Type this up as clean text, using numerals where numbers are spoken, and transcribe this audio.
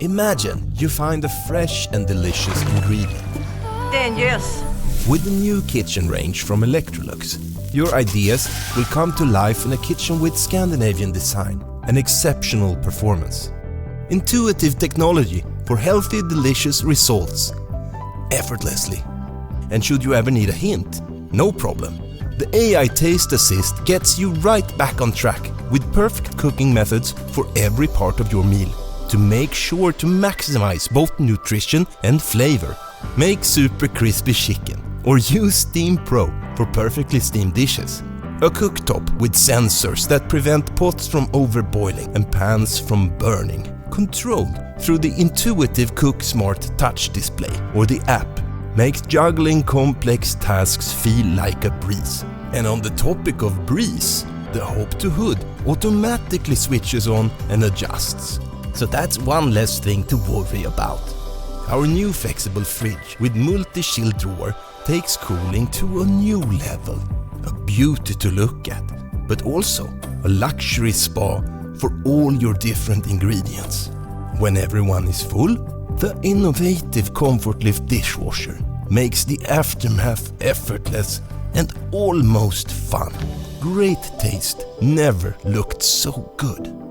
Imagine you find a fresh and delicious ingredient. Dangerous. With the new kitchen range from Electrolux, your ideas will come to life in a kitchen with Scandinavian design and exceptional performance. Intuitive technology for healthy, delicious results, effortlessly. And should you ever need a hint, no problem. The AI TasteAssist gets you right back on track with perfect cooking methods for every part of your meal to make sure to maximize both nutrition and flavor. Make super crispy chicken or use Steam Pro for perfectly steamed dishes. A cooktop with sensors that prevent pots from overboiling and pans from burning. Controlled through the intuitive Cook Smart touch display or the app makes juggling complex tasks feel like a breeze. And on the topic of breeze, the hob to hood automatically switches on and adjusts. So that's one less thing to worry about. Our new flexible fridge with MultiChill drawer takes cooling to a new level. A beauty to look at, but also a luxury spa for all your different ingredients. When everyone is full, the innovative Comfort Lift Dishwasher makes the aftermath effortless and almost fun. Great taste never looked so good.